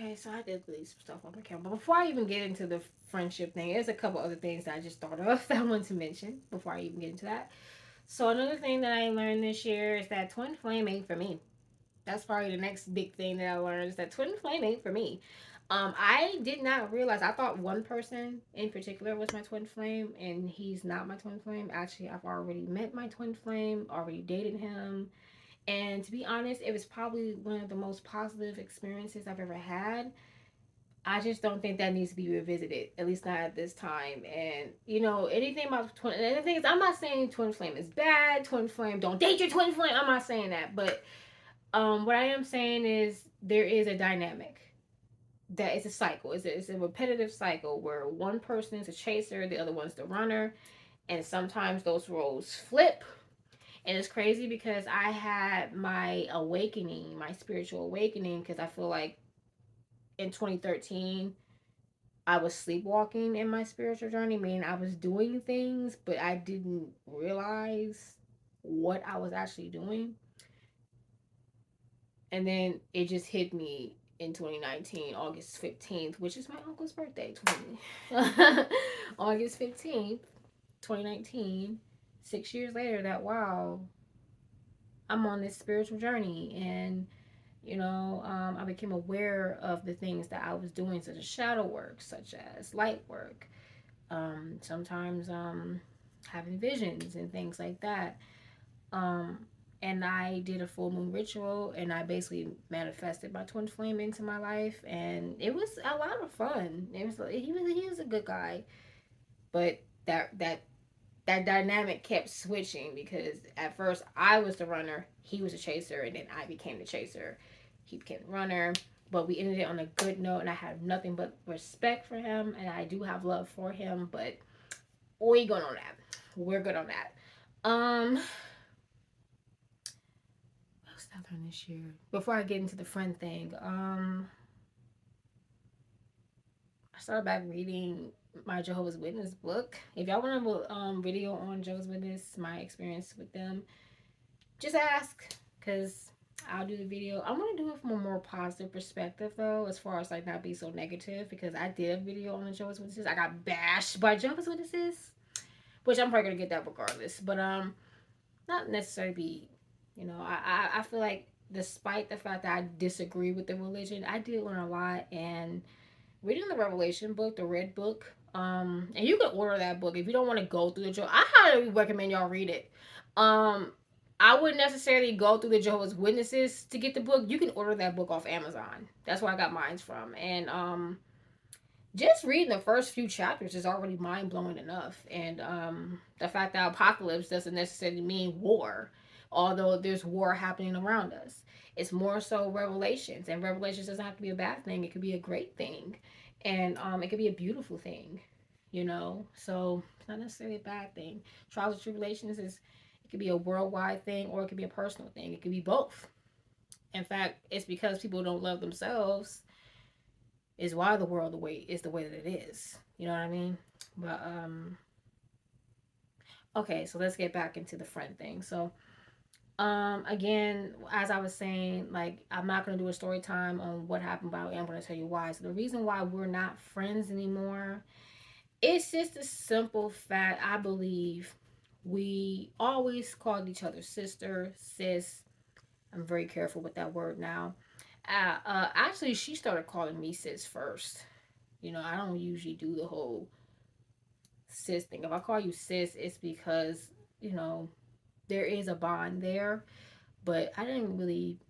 Okay, so I did leave some stuff on my camera. But before I even get into the friendship thing, there's a couple other things that I just thought of that I wanted to mention before I even get into that. So another thing that I learned this year is that twin flame ain't for me. That's probably the next big thing that I learned is that twin flame ain't for me. I did not realize. I thought one person in particular was my twin flame, and he's not my twin flame. Actually, I've already met my twin flame, already dated him, and to be honest, it was probably one of the most positive experiences I've ever had. I just don't think that needs to be revisited, at least not at this time. And anything about twin. And the thing is, I'm not saying twin flame is bad. Twin flame, don't date your twin flame. I'm not saying that, but what I am saying is there is a dynamic that it's a cycle. It's a repetitive cycle where one person is a chaser, the other one's the runner, and sometimes those roles flip. And it's crazy because I had my awakening, my spiritual awakening, because I feel like in 2013 I was sleepwalking in my spiritual journey, meaning I was doing things, but I didn't realize what I was actually doing. And then it just hit me in 2019, August 15th, which is my uncle's birthday, August 15th, 2019. 6 years later, that wow, I'm on this spiritual journey. And I became aware of the things that I was doing, such as shadow work, such as light work, sometimes having visions and things like that. Um, and I did a full moon ritual, and I basically manifested my twin flame into my life, and it was a lot of fun. He was a good guy, but that dynamic kept switching because at first I was the runner, he was a chaser, and then I became the chaser. He became the runner, but we ended it on a good note, and I have nothing but respect for him, and I do have love for him. But we good on that. We're good on that. What else did I learn this year? Before I get into the friend thing, I started back reading my Jehovah's Witness book. If y'all want a video on Jehovah's Witness, my experience with them, just ask, because I'll do the video. I want to do it from a more positive perspective though, as far as like not be so negative, because I did a video on the Jehovah's Witnesses. I got bashed by Jehovah's Witnesses, which I'm probably gonna get that regardless. But not necessarily be, I feel like despite the fact that I disagree with the religion, I did learn a lot. And reading the Revelation book, the Red Book, and you can order that book if you don't want to go through the Jehovah. I highly recommend y'all read it. I wouldn't necessarily go through the Jehovah's Witnesses to get the book. You can order that book off Amazon. That's where I got mine from. And just reading the first few chapters is already mind blowing enough. And the fact that apocalypse doesn't necessarily mean war, although there's war happening around us. It's more so revelations, and revelations doesn't have to be a bad thing. It could be a great thing, and it could be a beautiful thing. So it's not necessarily a bad thing. Trials and tribulations is it could be a worldwide thing, or it could be a personal thing. It could be both. In fact, it's because people don't love themselves is why the world the way that it is. You know what I mean? But okay, so let's get back into the friend thing. So again, as I was saying, like I'm not gonna do a story time on what happened, but I'm gonna tell you why. So the reason why we're not friends anymore, it's just a simple fact. I believe we always called each other sister, sis. I'm very careful with that word now. Actually, she started calling me sis first. I don't usually do the whole sis thing. If I call you sis, it's because, you know, there is a bond there, but I didn't really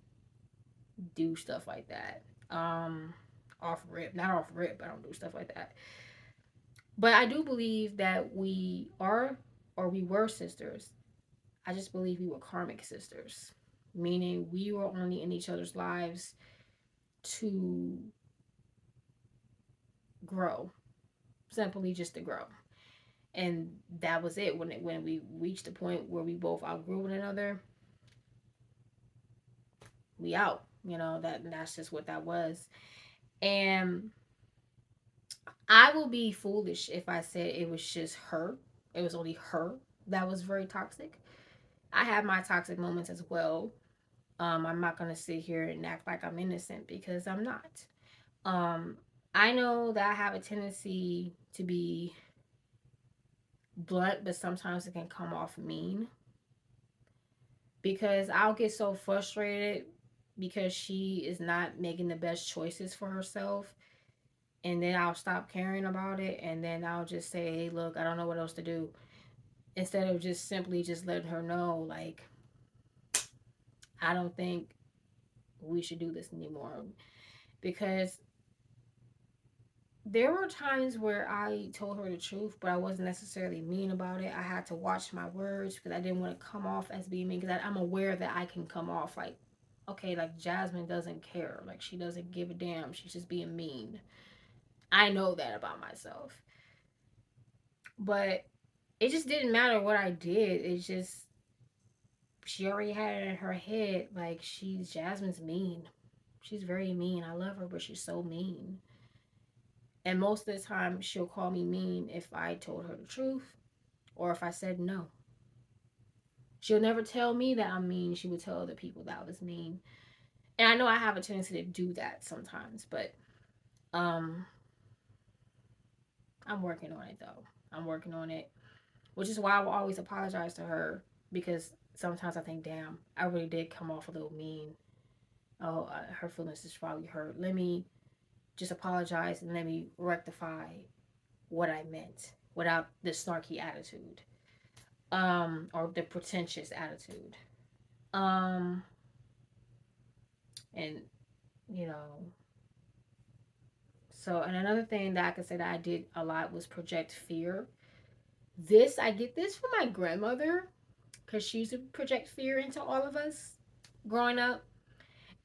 do stuff like that. Off rip, not off rip, I don't do stuff like that. But I do believe that we are or we were sisters. I just believe we were karmic sisters, meaning we were only in each other's lives to grow, simply just to grow. And that was it. When we reached the point where we both outgrew one another, we out. That's just what that was. And I will be foolish if I said it was just her. It was only her that was very toxic. I have my toxic moments as well. I'm not gonna sit here and act like I'm innocent because I'm not. Um, I know that I have a tendency to be blunt, but sometimes it can come off mean because I'll get so frustrated because she is not making the best choices for herself. And then I'll stop caring about it. And then I'll just say, hey, look, I don't know what else to do. Instead of just simply just letting her know, like, I don't think we should do this anymore. Because there were times where I told her the truth, but I wasn't necessarily mean about it. I had to watch my words because I didn't want to come off as being mean because I'm aware that I can come off like, okay, like Jasmine doesn't care. Like she doesn't give a damn. She's just being mean. I know that about myself. But it just didn't matter what I did. It's just, she already had it in her head. Like, Jasmine's mean. She's very mean. I love her, but she's so mean. And most of the time, she'll call me mean if I told her the truth or if I said no. She'll never tell me that I'm mean. She would tell other people that I was mean. And I know I have a tendency to do that sometimes, but um I'm working on it though. I'm working on it, which is why I will always apologize to her because sometimes I think, damn, I really did come off a little mean. Oh, her feelings is probably hurt. Let me just apologize and let me rectify what I meant without the snarky attitude, or the pretentious attitude. Um, and you know, so and another thing that I could say that I did a lot was project fear. This I get this from my grandmother because she used to project fear into all of us growing up.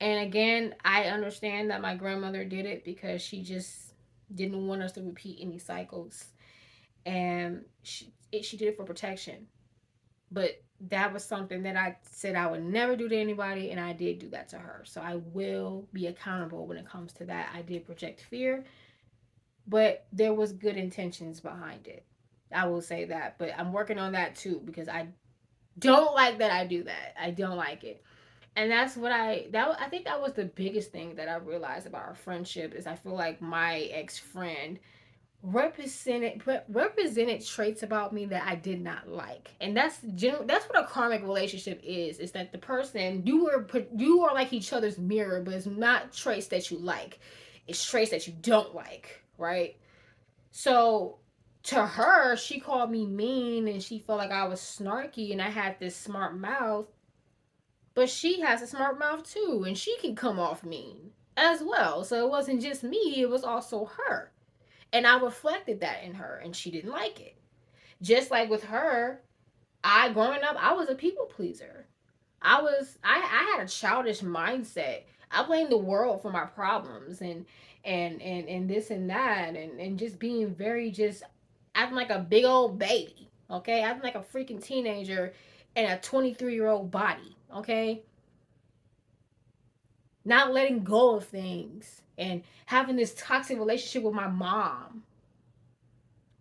And again, I understand that my grandmother did it because she just didn't want us to repeat any cycles, and she did it for protection. But that was something that I said I would never do to anybody, and I did do that to her. So I will be accountable when it comes to that. I did project fear, but there was good intentions behind it. I will say that, but I'm working on that too because I don't like that I do that. I don't like it. And that's what I think that was the biggest thing that I realized about our friendship is I feel like my ex-friend represented traits about me that I did not like. And that's what a karmic relationship is that the person you are like each other's mirror, but it's not traits that you like. It's traits that you don't like, right? So to her, she called me mean and she felt like I was snarky and I had this smart mouth, but she has a smart mouth too, and she can come off mean as well. So it wasn't just me, it was also her. And I reflected that in her, and she didn't like it. Just like with her, growing up, I was a people pleaser. I had a childish mindset. I blamed the world for my problems and this and that and just being very just acting like a big old baby. Okay, acting like a freaking teenager in a 23-year-old body. Okay, not letting go of things and having this toxic relationship with my mom.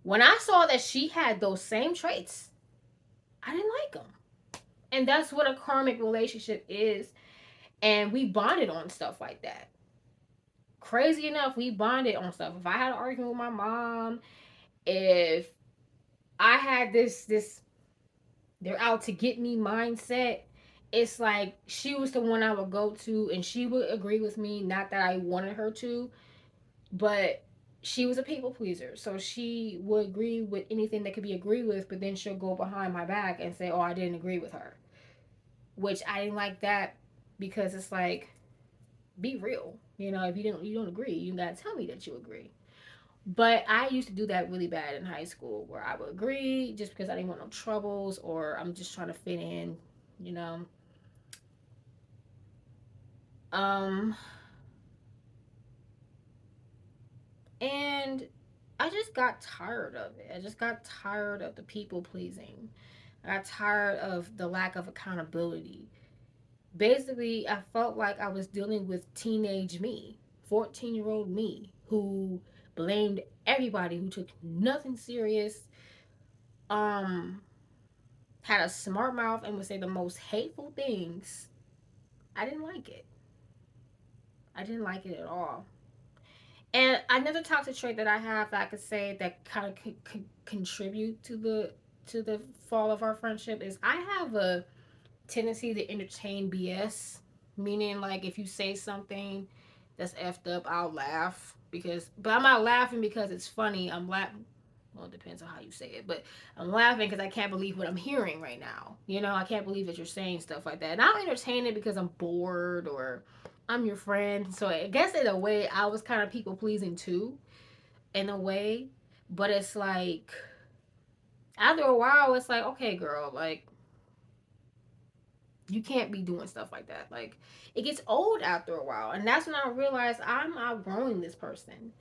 When I saw that she had those same traits, I didn't like them. And that's what a karmic relationship is. And we bonded on stuff like that. Crazy enough, we bonded on stuff. If I had an argument with my mom, if I had this they're out to get me mindset, it's like she was the one I would go to and she would agree with me, not that I wanted her to, but she was a people pleaser. So she would agree with anything that could be agreed with, but then she'll go behind my back and say, "Oh, I didn't agree with her." Which I didn't like that because it's like, be real. If you don't agree, you gotta tell me that you agree. But I used to do that really bad in high school where I would agree just because I didn't want no troubles or I'm just trying to fit in, you know. Um and I just got tired of it. I just got tired of the people pleasing. I got tired of the lack of accountability. Basically, I felt like I was dealing with teenage me, 14-year-old me, who blamed everybody, who took nothing serious, um, had a smart mouth, and would say the most hateful things. I didn't like it. I didn't like it at all. And another toxic trait that I have that I could say that kind of contribute to the fall of our friendship is I have a tendency to entertain BS. Meaning, like, if you say something that's effed up, I'll laugh but I'm not laughing because it's funny. I'm laughing. Well, it depends on how you say it, but I'm laughing because I can't believe what I'm hearing right now. I can't believe that you're saying stuff like that. And I'll entertain it because I'm bored or I'm your friend. So I guess in a way, I was kind of people pleasing too, in a way. But it's like, after a while, it's like, okay, girl, like, you can't be doing stuff like that. Like, it gets old after a while. And that's when I realized I'm outgrowing this person.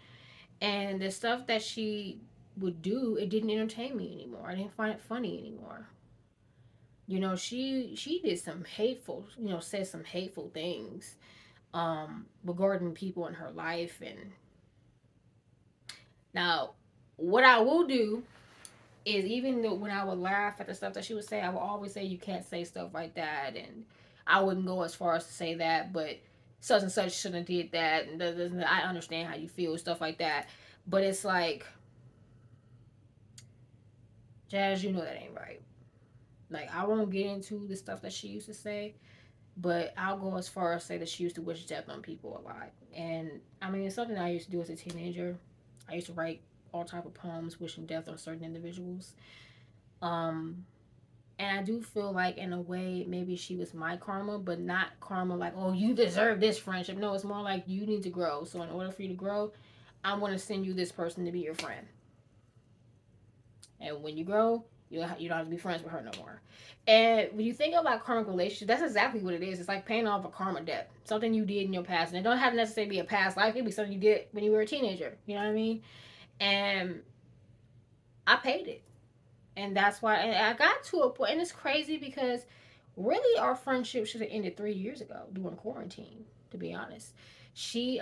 And the stuff that she would do, it didn't entertain me anymore. I didn't find it funny anymore. She did some hateful, said some hateful things regarding people in her life. And now, what I will do is, even though when I would laugh at the stuff that she would say, I would always say you can't say stuff like that, and I wouldn't go as far as to say that, but such and such shouldn't have did that, and I understand how you feel, stuff like that. But it's like, Jazz, that ain't right. Like, I won't get into the stuff that she used to say, but I'll go as far as say that she used to wish death on people a lot. And I mean, it's something I used to do as a teenager. I used to write all type of poems wishing death on certain individuals. Um, And I do feel like, in a way, maybe she was my karma, but not karma like, oh, you deserve this friendship. No, it's more like you need to grow. So, in order for you to grow, I'm going to send you this person to be your friend. And when you grow, you don't have to be friends with her no more. And when you think about karmic relationships, that's exactly what it is. It's like paying off a karma debt, something you did in your past. And it don't have to necessarily be a past life. It could be something you did when you were a teenager. You know what I mean? And I paid it. And that's why, and I got to a point, and it's crazy because really our friendship should have ended 3 years ago during quarantine, to be honest. She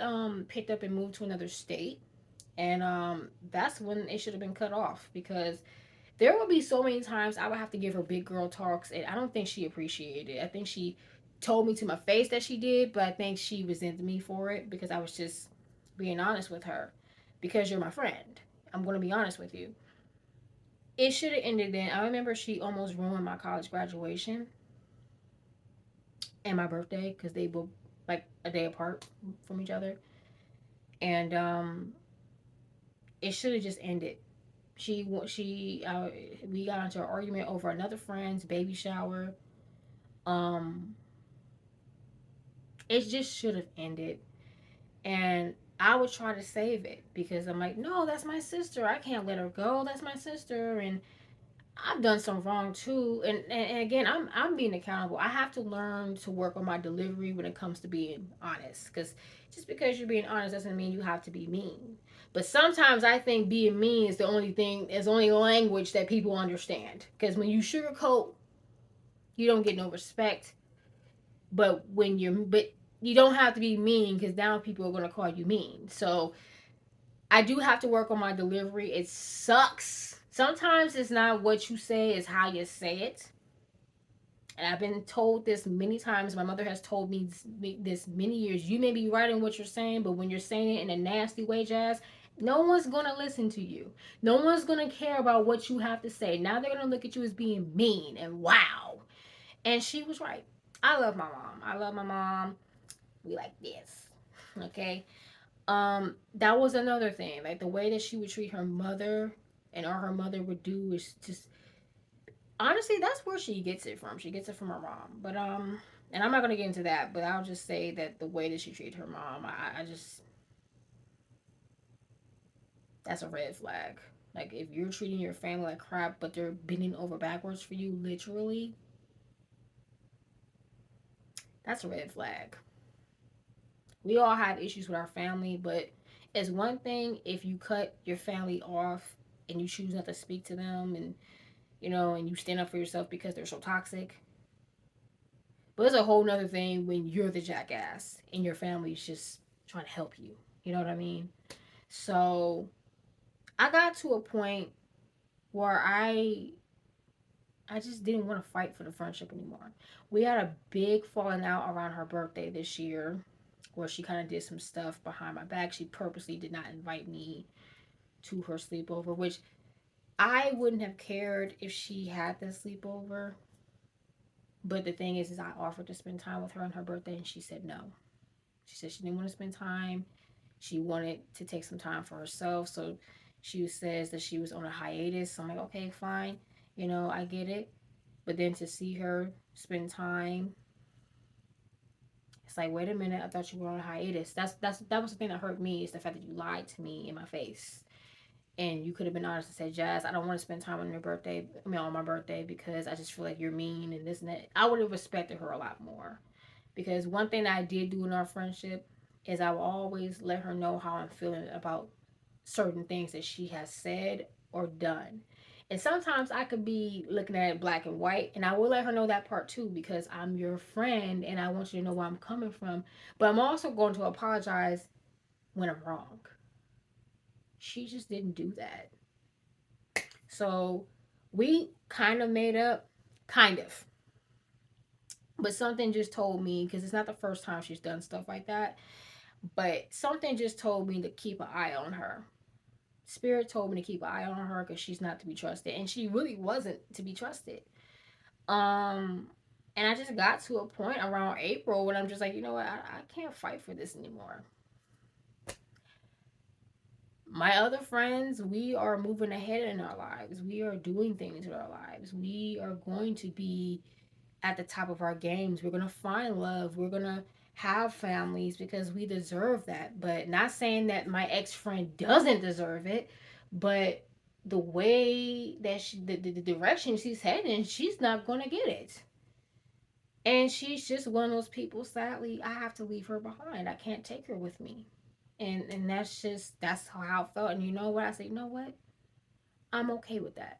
picked up and moved to another state, and that's when it should have been cut off, because there would be so many times I would have to give her big girl talks, and I don't think she appreciated it. I think she told me to my face that she did, but I think she resented me for it because I was just being honest with her. Because you're my friend, I'm going to be honest with you. It should have ended then. I remember she almost ruined my college graduation and my birthday because they were like a day apart from each other, and it should have just ended. She we got into an argument over another friend's baby shower. Um, it just should have ended, and I would try to save it because I'm like, no, that's my sister. I can't let her go. That's my sister, and I've done some wrong too, and again, I'm being accountable. I have to learn to work on my delivery when it comes to being honest. Because just because you're being honest doesn't mean you have to be mean. But sometimes I think being mean is the only thing, is the only language that people understand. Because when you sugarcoat, you don't get no respect. But you don't have to be mean because now people are gonna call you mean. So I do have to work on my delivery. It sucks. Sometimes it's not what you say, it's how you say it. And I've been told this many times. My mother has told me this many years. You may be right in what you're saying, but when you're saying it in a nasty way, Jazz, no one's going to listen to you. No one's going to care about what you have to say. Now they're going to look at you as being mean and wow. And she was right. I love my mom. I love my mom. We like this. Okay. That was another thing. Like, the way that she would treat her mother and all her mother would do is just, honestly, that's where she gets it from. She gets it from her mom. But and I'm not gonna get into that, but I'll just say that the way that she treated her mom, I just, that's a red flag. Like, if you're treating your family like crap, but they're bending over backwards for you, literally, that's a red flag. We all have issues with our family, but it's one thing if you cut your family off and you choose not to speak to them, and and you stand up for yourself because they're so toxic. But it's a whole nother thing when you're the jackass and your family's just trying to help you. You know what I mean? So I got to a point where I just didn't want to fight for the friendship anymore. We had a big falling out around her birthday this year. where she kind of did some stuff behind my back. She purposely did not invite me to her sleepover, which I wouldn't have cared if she had the sleepover. But the thing is I offered to spend time with her on her birthday, and she said no. She said she didn't want to spend time. She wanted to take some time for herself. So she says that she was on a hiatus. So I'm like, okay, fine. You know, I get it. But then to see her spend time, it's like, wait a minute, I thought you were on a hiatus. That was the thing that hurt me, is the fact that you lied to me in my face. And you could have been honest and said, Jazz, I don't want to spend time on your birthday. I mean, on my birthday, because I just feel like you're mean and this and that. I would have respected her a lot more. Because one thing that I did do in our friendship is I will always let her know how I'm feeling about certain things that she has said or done. And sometimes I could be looking at it black and white, and I will let her know that part too, because I'm your friend and I want you to know where I'm coming from. But I'm also going to apologize when I'm wrong. She just didn't do that. So we kind of made up, kind of. But something just told me, because it's not the first time she's done stuff like that, but something just told me to keep an eye on her. Spirit told me to keep an eye on her because she's not to be trusted. And she really wasn't to be trusted. Um, and I just got to a point around April when I'm just like, you know what, I can't fight for this anymore. My other friends, we are moving ahead in our lives. We are doing things in our lives. We are going to be at the top of our games. We're going to find love. We're going to have families because we deserve that. But not saying that my ex friend doesn't deserve it, but the way that the direction she's heading, she's not going to get it. And she's just one of those people, sadly, I have to leave her behind. I can't take her with me. And that's how I felt. And you know what? I said, you know what? I'm okay with that.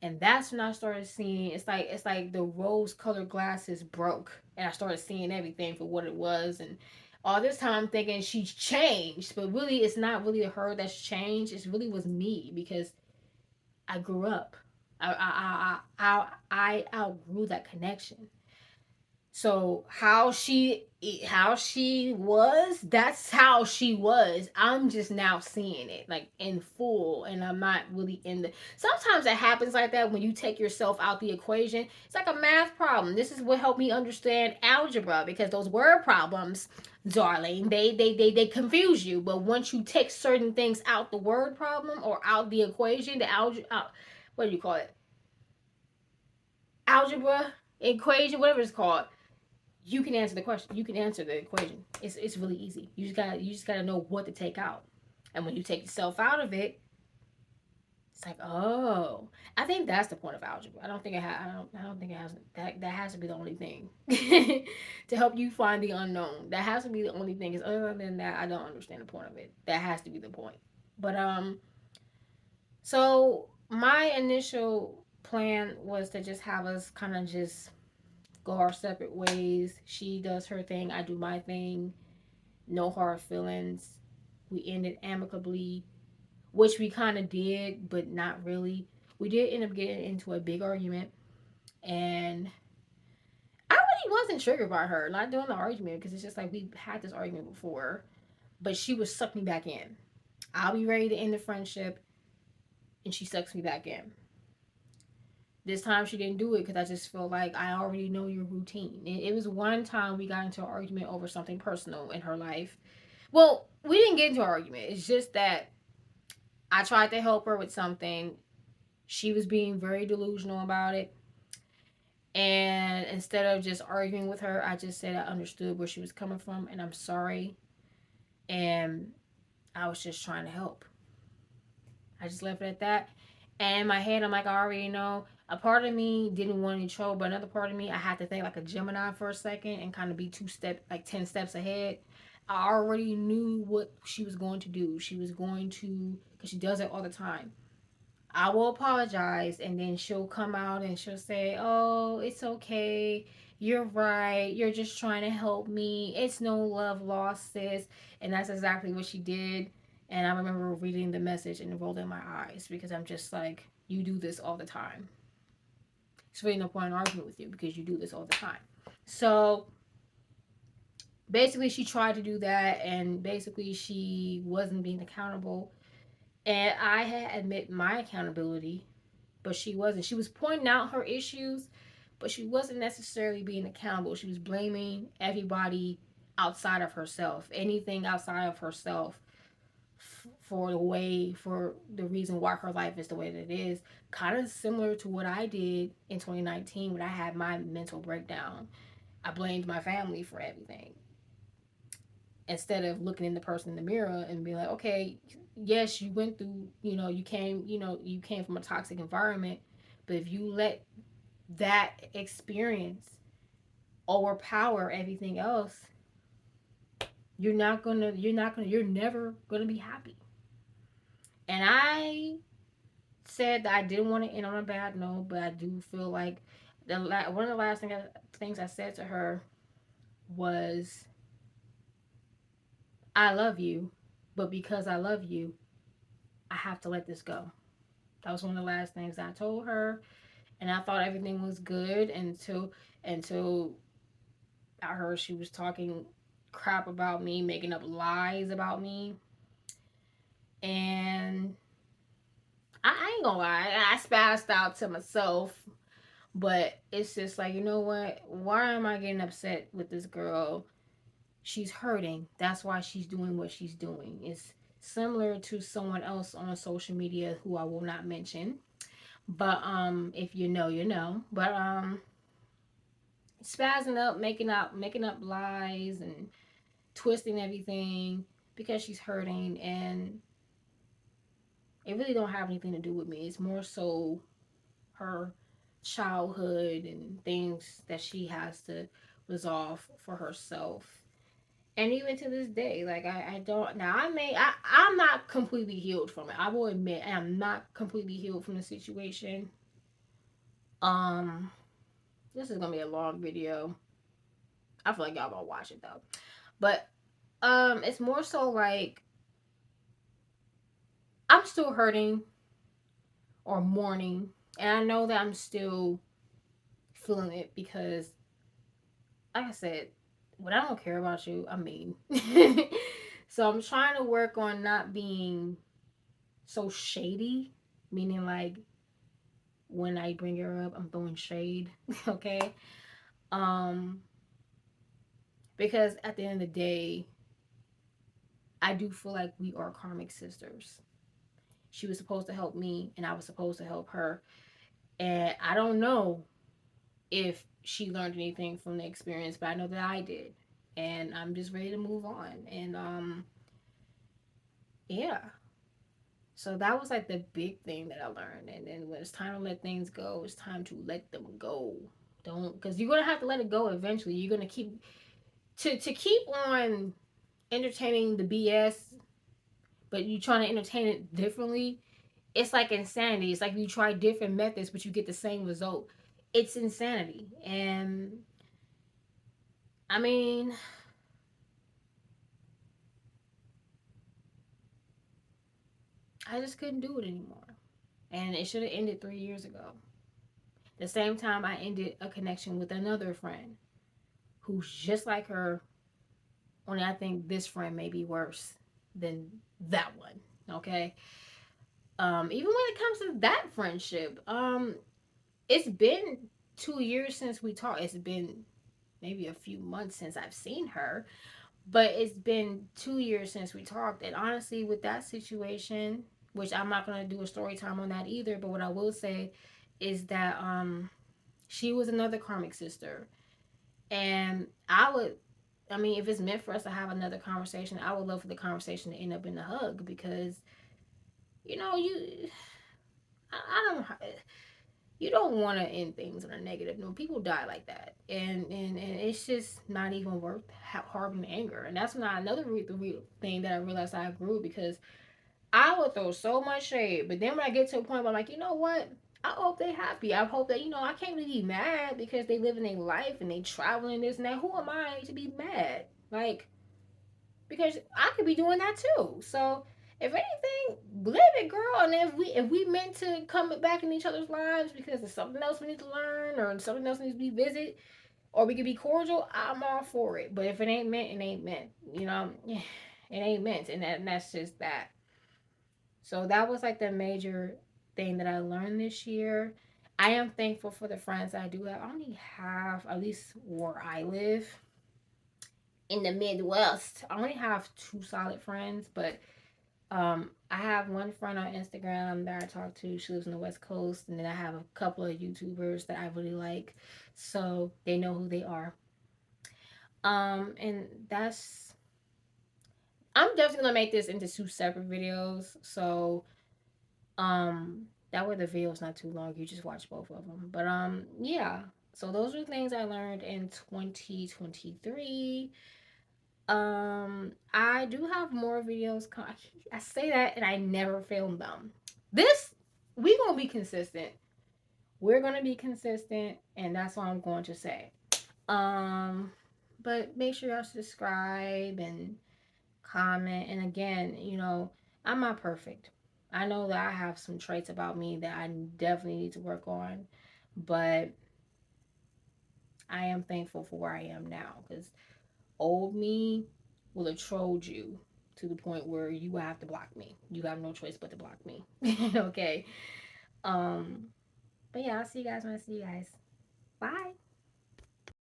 And that's when I started seeing, it's like the rose colored glasses broke, and I started seeing everything for what it was. And all this time I'm thinking she's changed, but really it's not really her that's changed. It really was me, because I grew up. I outgrew that connection. So how she was, that's how she was. I'm just now seeing it like in full, and I'm not really in the. Sometimes it happens like that when you take yourself out the equation. It's like a math problem. This is what helped me understand algebra, because those word problems, darling, they confuse you. But once you take certain things out the word problem or out the equation, the algebra, what do you call it? Algebra equation, whatever it's called, you can answer the question. You can answer the equation. It's really easy. You just gotta know what to take out. And when you take yourself out of it, it's like, oh, I think that's the point of algebra. I don't think it has that has to be the only thing to help you find the unknown. That has to be the only thing. Because other than that, I don't understand the point of it. That has to be the point. But so my initial plan was to just have us kind of just go our separate ways. She does her thing, I do my thing. No hard feelings. We ended amicably, which we kind of did, but not really. We did end up getting into a big argument, and I really wasn't triggered by her not doing the argument, because it's just like we had this argument before, but she would suck me back in. I'll be ready to end the friendship, and she sucks me back in. This time she didn't do it because I just feel like I already know your routine. It was one time we got into an argument over something personal in her life. Well, we didn't get into an argument. It's just that I tried to help her with something. She was being very delusional about it. And instead of just arguing with her, I just said I understood where she was coming from and I'm sorry. And I was just trying to help. I just left it at that. And in my head, I'm like, I already know. A part of me didn't want any trouble, but another part of me, I had to think like a Gemini for a second and kind of be 10 steps ahead. I already knew what she was going to do. She was going to, because she does it all the time. I will apologize, and then she'll come out and she'll say, oh, it's okay. You're right. You're just trying to help me. It's no love lost, sis. And that's exactly what she did. And I remember reading the message and rolling my eyes, because I'm just like, you do this all the time. It's really no point in arguing with you because you do this all the time. So basically she tried to do that, and basically she wasn't being accountable. And I had admit my accountability, but she wasn't. She was pointing out her issues, but she wasn't necessarily being accountable. She was blaming everybody outside of herself, anything outside of herself, for the reason why her life is the way that it is. Kind of similar to what I did in 2019 when I had my mental breakdown. I blamed my family for everything instead of looking in the person in the mirror and being like, okay, yes, you went through, you came from a toxic environment, but if you let that experience overpower everything else, you're never gonna be happy. And I said that I didn't want to end on a bad note, but I do feel like one of the last things I said to her was, I love you, but because I love you, I have to let this go. That was one of the last things I told her, and I thought everything was good until I heard she was talking crap about me, making up lies about me, and I ain't gonna lie, I spazzed out to myself. But it's just like, you know what? Why am I getting upset with this girl? She's hurting. That's why she's doing what she's doing. It's similar to someone else on social media who I will not mention. But if you know, you know. But spazzing up, making up lies and twisting everything because she's hurting, and it really don't have anything to do with me. It's more so her childhood and things that she has to resolve for herself. And even to this day, like I don't now I'm not completely healed from it. I will admit I am not completely healed from the situation. Um this is gonna be a long video. I feel like y'all gonna watch it though. But it's more so like I'm still hurting or mourning. And I know that I'm still feeling it because, like I said, when I don't care about you, I mean. So I'm trying to work on not being so shady, meaning like when I bring her up, I'm throwing shade, okay? Um, because at the end of the day, I do feel like we are karmic sisters. She was supposed to help me, and I was supposed to help her. And I don't know if she learned anything from the experience, but I know that I did. And I'm just ready to move on. And yeah. So that was like the big thing that I learned. And then when it's time to let things go, it's time to let them go. Don't, because you're gonna have to let it go eventually. You're gonna keep to keep on entertaining the BS, but you trying to entertain it differently. It's like insanity. It's like you try different methods, but you get the same result. It's insanity. And I mean, I just couldn't do it anymore. And it should have ended 3 years ago. The same time I ended a connection with another friend who's just like her, only I think this friend may be worse than that one. Okay. Even when it comes to that friendship, it's been 2 years since we talked. It's been maybe a few months since I've seen her, but it's been 2 years since we talked. And honestly, with that situation, which I'm not gonna do a story time on that either, but what I will say is that she was another karmic sister, and I mean, if it's meant for us to have another conversation, I would love for the conversation to end up in a hug because, you know, I don't, you don't want to end things on a negative note. People die like that, and it's just not even worth harboring anger. And that's not another thing that I realized I grew because I would throw so much shade, but then when I get to a point where I'm like, you know what? I hope they're happy. I hope that, I can't really be mad because they live in their life and they traveling this and that. Who am I to be mad? Like, because I could be doing that too. So if anything, live it, girl. And if we meant to come back in each other's lives because there's something else we need to learn or something else needs to be visited, or we could be cordial. I'm all for it. But if it ain't meant, it ain't meant. You know, it ain't meant, and that's just that. So that was like the major thing that I learned this year. I am thankful for the friends I do have. I only have, at least where I live in the Midwest, I only have two solid friends, but I have one friend on Instagram that I talk to. She lives on the West Coast, and then I have a couple of YouTubers that I really like, so they know who they are. And that's I'm definitely gonna make this into two separate videos, so that way the video's not too long. You just watch both of them. But yeah. So those are things I learned in 2023. I do have more videos. I say that and I never film them. This we gonna be consistent. We're gonna be consistent, and that's all I'm going to say. Um, but make sure y'all subscribe and comment. And again, I'm not perfect. I know that I have some traits about me that I definitely need to work on, but I am thankful for where I am now, because old me will have trolled you to the point where you will have to block me. You have no choice but to block me. Okay. Um, but yeah, I'll see you guys when I see you guys. Bye.